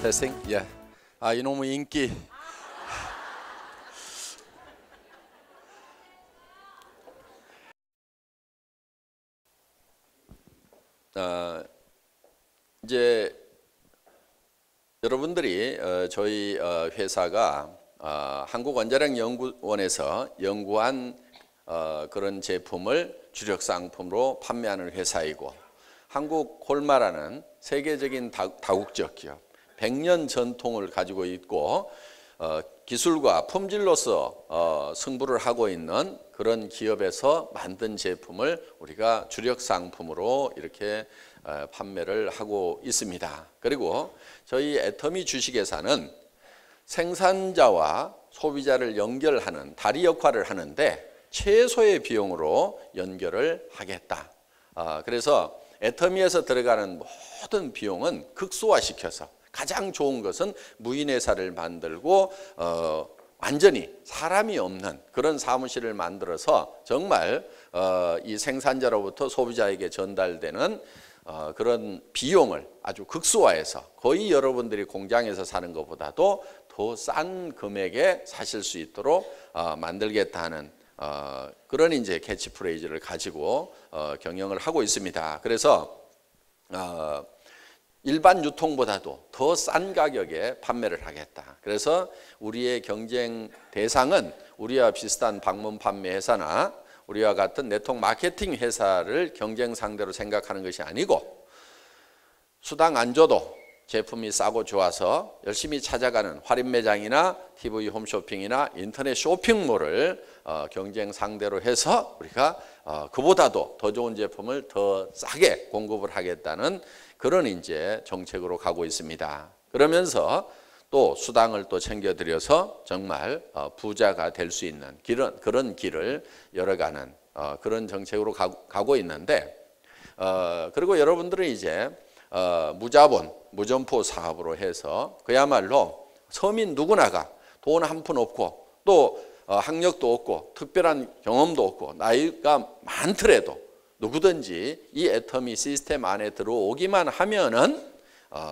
테스팅? 예. 이놈의 인기. 이제 여러분들이 저희 회사가 한국원자력연구원에서 연구한 그런 제품을 주력 상품으로 판매하는 회사이고, 한국콜마라는 세계적인 다국적 기업, 100년 전통을 가지고 있고 기술과 품질로서 승부를 하고 있는 그런 기업에서 만든 제품을 우리가 주력 상품으로 이렇게 판매를 하고 있습니다. 그리고 저희 애터미 주식회사는 생산자와 소비자를 연결하는 다리 역할을 하는데 최소의 비용으로 연결을 하겠다. 그래서 애터미에서 들어가는 모든 비용은 극소화시켜서, 가장 좋은 것은 무인회사를 만들고 완전히 사람이 없는 그런 사무실을 만들어서 정말 이 생산자로부터 소비자에게 전달되는 그런 비용을 아주 극소화해서 거의 여러분들이 공장에서 사는 것보다도 더 싼 금액에 사실 수 있도록 만들겠다는 그런 이제 캐치프레이즈를 가지고 경영을 하고 있습니다. 그래서 일반 유통보다도 더 싼 가격에 판매를 하겠다. 그래서 우리의 경쟁 대상은 우리와 비슷한 방문 판매 회사나 우리와 같은 네트워크 마케팅 회사를 경쟁 상대로 생각하는 것이 아니고, 수당 안 줘도 제품이 싸고 좋아서 열심히 찾아가는 할인 매장이나 TV 홈쇼핑이나 인터넷 쇼핑몰을 경쟁 상대로 해서 우리가 그보다도 더 좋은 제품을 더 싸게 공급을 하겠다는 그런 이제 정책으로 가고 있습니다. 그러면서 또 수당을 또 챙겨드려서 정말 부자가 될 수 있는 그런 길을 열어가는 그런 정책으로 가고 있는데, 그리고 여러분들은 이제 무자본, 무점포 사업으로 해서 그야말로 서민 누구나가 돈 한 푼 없고 또 학력도 없고 특별한 경험도 없고 나이가 많더라도 누구든지 이 애터미 시스템 안에 들어오기만 하면은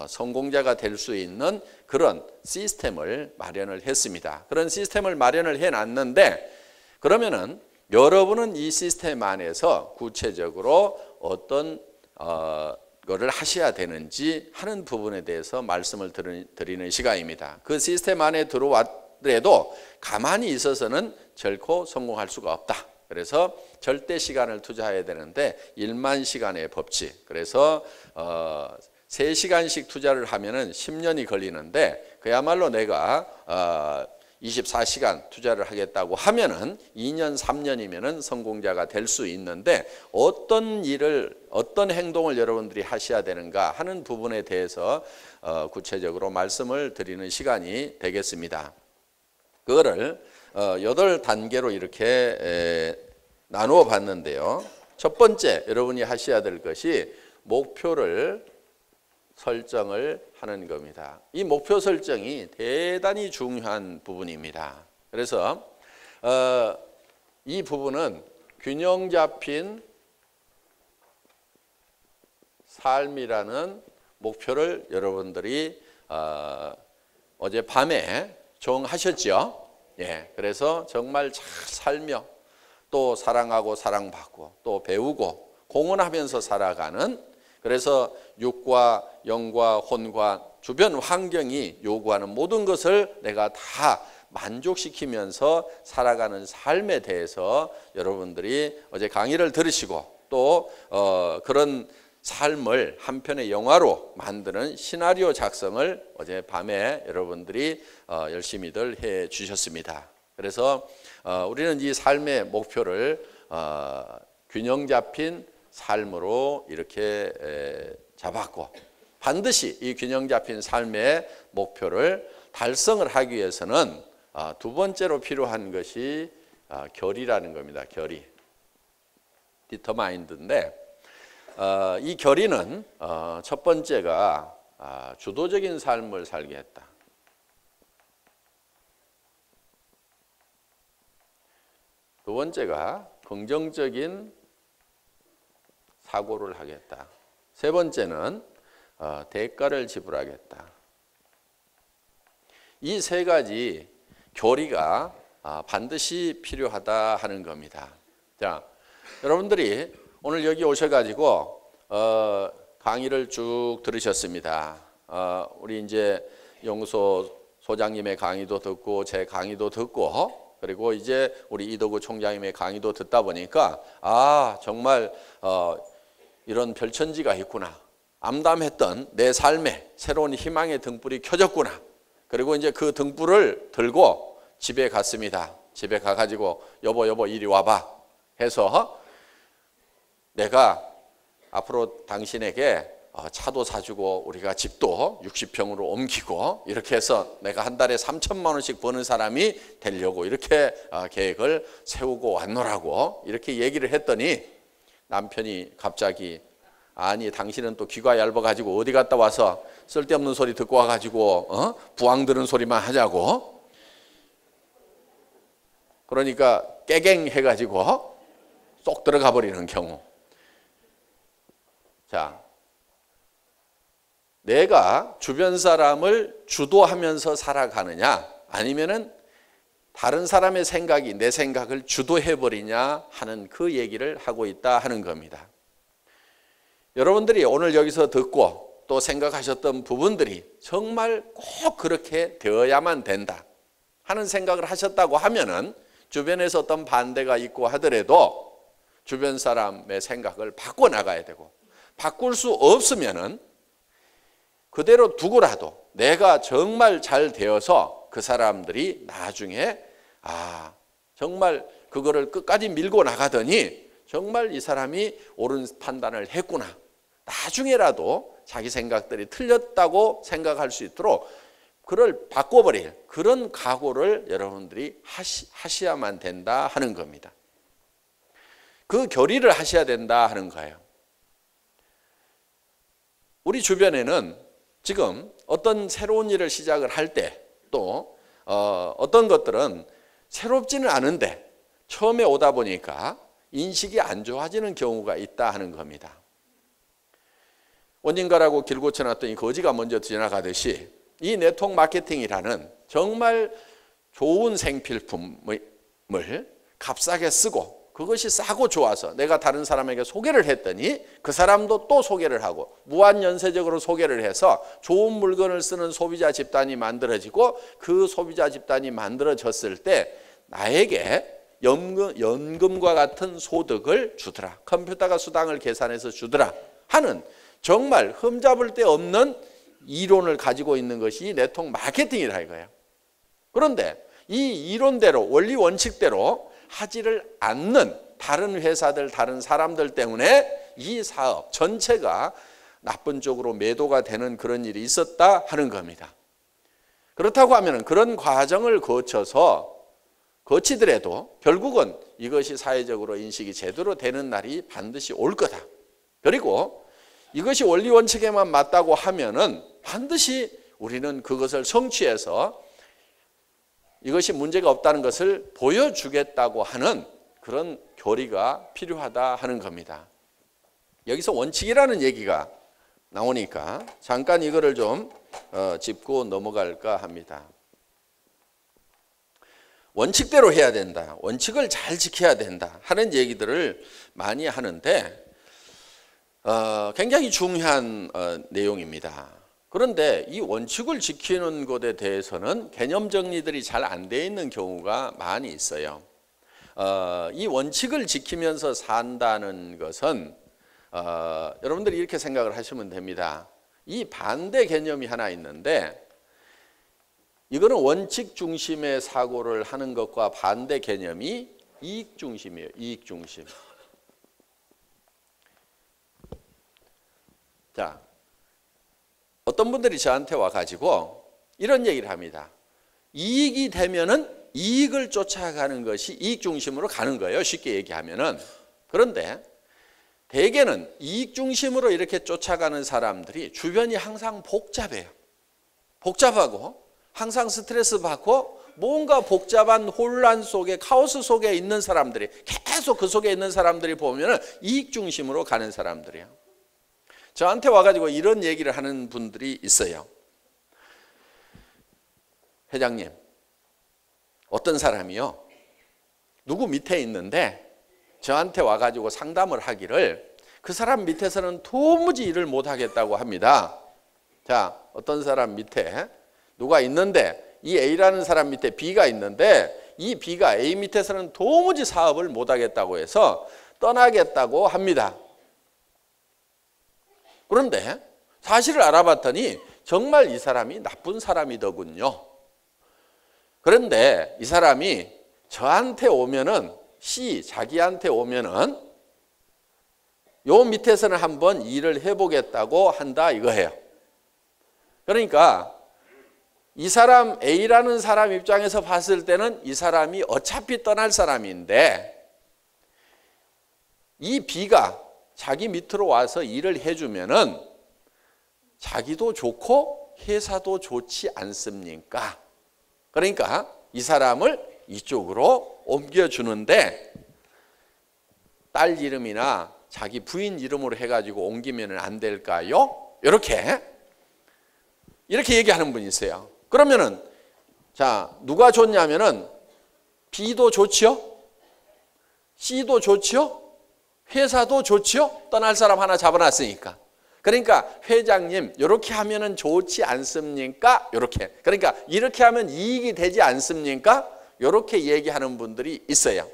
성공자가 될 수 있는 그런 시스템을 마련을 했습니다. 그런 시스템을 마련을 해놨는데, 그러면은 여러분은 이 시스템 안에서 구체적으로 어떤 거를 하셔야 되는지 하는 부분에 대해서 말씀을 드리는 시간입니다. 그 시스템 안에 들어왔더라도 가만히 있어서는 결코 성공할 수가 없다. 그래서 절대 시간을 투자해야 되는데 1만 시간의 법칙. 그래서 3시간씩 투자를 하면은 10년이 걸리는데, 그야말로 내가 24시간 투자를 하겠다고 하면은 2년, 3년이면은 성공자가 될 수 있는데, 어떤 일을, 어떤 행동을 여러분들이 하셔야 되는가 하는 부분에 대해서 구체적으로 말씀을 드리는 시간이 되겠습니다. 그거를 8단계로 이렇게 나누어 봤는데요. 첫 번째 여러분이 하셔야 될 것이 목표를 설정을 하는 겁니다. 이 목표 설정이 대단히 중요한 부분입니다. 그래서 이 부분은 균형 잡힌 삶이라는 목표를 여러분들이 어젯밤에 정하셨죠. 예, 그래서 정말 잘 살며 또 사랑하고 사랑받고 또 배우고 공헌하면서 살아가는, 그래서 육과 영과 혼과 주변 환경이 요구하는 모든 것을 내가 다 만족시키면서 살아가는 삶에 대해서 여러분들이 어제 강의를 들으시고 또 그런 삶을 한 편의 영화로 만드는 시나리오 작성을 어제 밤에 여러분들이 열심히들 해 주셨습니다. 그래서 우리는 이 삶의 목표를 균형 잡힌 삶으로 이렇게 잡았고, 반드시 이 균형 잡힌 삶의 목표를 달성을 하기 위해서는 두 번째로 필요한 것이 결의라는 겁니다. 결의. 디터마인드인데, 이 결의는 첫 번째가 주도적인 삶을 살게 했다. 두 번째가 긍정적인 사고를 하겠다. 세 번째는 대가를 지불하겠다. 이 세 가지 교리가 반드시 필요하다 하는 겁니다. 자, 여러분들이 오늘 여기 오셔가지고 강의를 쭉 들으셨습니다. 우리 이제 용서 소장님의 강의도 듣고 제 강의도 듣고 그리고 이제 우리 이덕우 총장님의 강의도 듣다 보니까 정말 이런 별천지가 있구나. 암담했던 내 삶에 새로운 희망의 등불이 켜졌구나. 그리고 이제 그 등불을 들고 집에 갔습니다. 집에 가가지고 여보 이리 와봐 해서 내가 앞으로 당신에게 차도 사주고 우리가 집도 60평으로 옮기고 이렇게 해서 내가 한 달에 3천만 원씩 버는 사람이 되려고 이렇게 계획을 세우고 왔노라고 이렇게 얘기를 했더니 남편이 갑자기 아니 당신은 또 귀가 얇아가지고 어디 갔다 와서 쓸데없는 소리 듣고 와가지고 부황 드는 소리만 하자고 그러니까 깨갱 해가지고 쏙 들어가 버리는 경우. 자, 내가 주변 사람을 주도하면서 살아가느냐 아니면은 다른 사람의 생각이 내 생각을 주도해버리냐 하는 그 얘기를 하고 있다 하는 겁니다. 여러분들이 오늘 여기서 듣고 또 생각하셨던 부분들이 정말 꼭 그렇게 되어야만 된다 하는 생각을 하셨다고 하면은 주변에서 어떤 반대가 있고 하더라도 주변 사람의 생각을 바꿔나가야 되고 바꿀 수 없으면은 그대로 두고라도 내가 정말 잘 되어서 그 사람들이 나중에 정말 그거를 끝까지 밀고 나가더니 정말 이 사람이 옳은 판단을 했구나. 나중에라도 자기 생각들이 틀렸다고 생각할 수 있도록 그를 바꿔버릴 그런 각오를 여러분들이 하셔야만 된다 하는 겁니다. 그 교리를 하셔야 된다 하는 거예요. 우리 주변에는 지금 어떤 새로운 일을 시작을 할 때 또 어떤 것들은 새롭지는 않은데 처음에 오다 보니까 인식이 안 좋아지는 경우가 있다 하는 겁니다. 어딘가라고 길 고쳐놨더니 거지가 먼저 지나가듯이 이 네트워크 마케팅이라는 정말 좋은 생필품을 값싸게 쓰고 그것이 싸고 좋아서 내가 다른 사람에게 소개를 했더니 그 사람도 또 소개를 하고 무한연쇄적으로 소개를 해서 좋은 물건을 쓰는 소비자 집단이 만들어지고 그 소비자 집단이 만들어졌을 때 나에게 연금과 같은 소득을 주더라. 컴퓨터가 수당을 계산해서 주더라 하는 정말 흠잡을 데 없는 이론을 가지고 있는 것이 네트워크 마케팅이라 이거예요. 그런데 이 이론대로 원리 원칙대로 하지를 않는 다른 회사들, 다른 사람들 때문에 이 사업 전체가 나쁜 쪽으로 매도가 되는 그런 일이 있었다 하는 겁니다. 그렇다고 하면 그런 과정을 거치더라도 결국은 이것이 사회적으로 인식이 제대로 되는 날이 반드시 올 거다. 그리고 이것이 원리 원칙에만 맞다고 하면은 반드시 우리는 그것을 성취해서 이것이 문제가 없다는 것을 보여주겠다고 하는 그런 교리가 필요하다 하는 겁니다. 여기서 원칙이라는 얘기가 나오니까 잠깐 이거를 좀 짚고 넘어갈까 합니다. 원칙대로 해야 된다. 원칙을 잘 지켜야 된다 하는 얘기들을 많이 하는데 굉장히 중요한 내용입니다. 그런데 이 원칙을 지키는 것에 대해서는 개념 정리들이 잘 안 돼 있는 경우가 많이 있어요. 이 원칙을 지키면서 산다는 것은 여러분들이 이렇게 생각을 하시면 됩니다. 이 반대 개념이 하나 있는데 이거는 원칙 중심의 사고를 하는 것과 반대 개념이 이익 중심이에요. 이익 중심. 자, 어떤 분들이 저한테 와가지고 이런 얘기를 합니다. 이익이 되면은 이익을 쫓아가는 것이 이익 중심으로 가는 거예요. 쉽게 얘기하면은. 그런데 대개는 이익 중심으로 이렇게 쫓아가는 사람들이 주변이 항상 복잡해요. 복잡하고 항상 스트레스 받고 뭔가 복잡한 혼란 속에 카오스 속에 있는 사람들이 계속 그 속에 있는 사람들이 보면은 이익 중심으로 가는 사람들이에요. 저한테 와가지고 이런 얘기를 하는 분들이 있어요. 회장님, 어떤 사람이요, 누구 밑에 있는데 저한테 와가지고 상담을 하기를 그 사람 밑에서는 도무지 일을 못하겠다고 합니다. 자, 어떤 사람 밑에 누가 있는데 이 A라는 사람 밑에 B가 있는데 이 B가 A 밑에서는 도무지 사업을 못하겠다고 해서 떠나겠다고 합니다. 그런데 사실을 알아봤더니 정말 이 사람이 나쁜 사람이더군요. 그런데 이 사람이 저한테 오면은, C, 자기한테 오면은 요 밑에서는 한번 일을 해보겠다고 한다 이거예요. 그러니까 이 사람 A라는 사람 입장에서 봤을 때는 이 사람이 어차피 떠날 사람인데 이 B가 자기 밑으로 와서 일을 해주면은 자기도 좋고 회사도 좋지 않습니까? 그러니까 이 사람을 이쪽으로 옮겨주는데 딸 이름이나 자기 부인 이름으로 해가지고 옮기면 안 될까요? 이렇게 얘기하는 분이 있어요. 그러면은 자, 누가 좋냐면은 B도 좋지요? C도 좋지요? 회사도 좋지요? 떠날 사람 하나 잡아놨으니까. 그러니까 회장님, 이렇게 하면은 좋지 않습니까? 이렇게. 그러니까 이렇게 하면 이익이 되지 않습니까? 이렇게 얘기하는 분들이 있어요.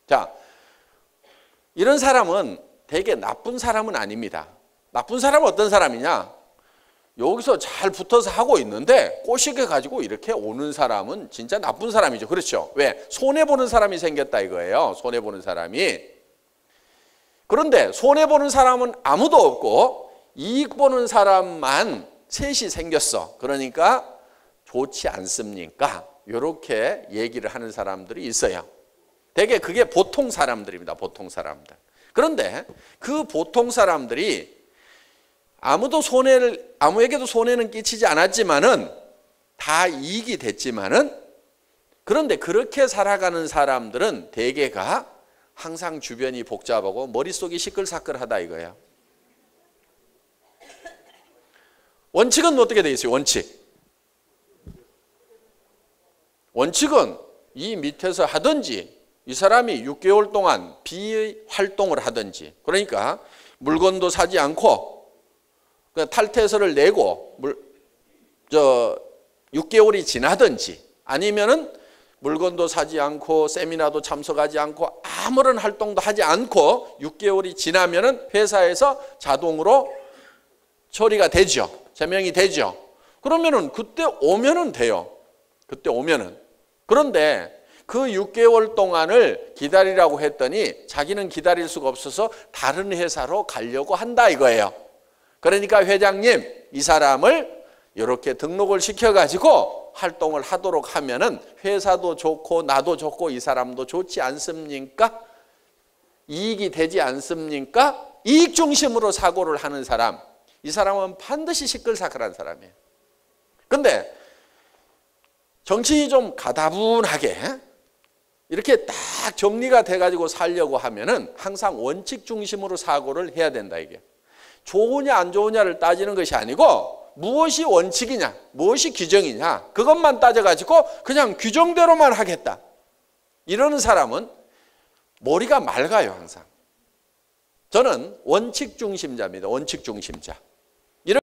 자, 이런 사람은 되게 나쁜 사람은 아닙니다. 나쁜 사람은 어떤 사람이냐? 여기서 잘 붙어서 하고 있는데 꼬시게 가지고 이렇게 오는 사람은 진짜 나쁜 사람이죠. 그렇죠? 왜? 손해보는 사람이 생겼다 이거예요. 손해보는 사람이. 그런데 손해보는 사람은 아무도 없고 이익 보는 사람만 셋이 생겼어. 그러니까 좋지 않습니까? 이렇게 얘기를 하는 사람들이 있어요. 되게 그게 보통 사람들입니다. 보통 사람들. 그런데 그 보통 사람들이 아무에게도 손해는 끼치지 않았지만은 다 이익이 됐지만은, 그런데 그렇게 살아가는 사람들은 대개가 항상 주변이 복잡하고 머릿속이 시끌사끌하다 이거예요. 원칙은 어떻게 되어 있어요? 원칙은 이 밑에서 하든지 이 사람이 6개월 동안 비활동을 하든지, 그러니까 물건도 사지 않고 탈퇴서를 내고 6개월이 지나든지, 아니면은 물건도 사지 않고 세미나도 참석하지 않고 아무런 활동도 하지 않고 6개월이 지나면은 회사에서 자동으로 처리가 되죠. 제명이 되죠. 그러면은 그때 오면은 돼요. 그때 오면은. 그런데 그 6개월 동안을 기다리라고 했더니 자기는 기다릴 수가 없어서 다른 회사로 가려고 한다 이거예요. 그러니까 회장님, 이 사람을 이렇게 등록을 시켜가지고 활동을 하도록 하면은 회사도 좋고 나도 좋고 이 사람도 좋지 않습니까? 이익이 되지 않습니까? 이익 중심으로 사고를 하는 사람, 이 사람은 반드시 시끌사끌한 사람이에요. 근데 정신이 좀 가다분하게 이렇게 딱 정리가 돼가지고 살려고 하면은 항상 원칙 중심으로 사고를 해야 된다 이게. 좋으냐 안 좋으냐를 따지는 것이 아니고 무엇이 원칙이냐, 무엇이 규정이냐, 그것만 따져가지고 그냥 규정대로만 하겠다. 이러는 사람은 머리가 맑아요, 항상. 저는 원칙 중심자입니다. 원칙 중심자.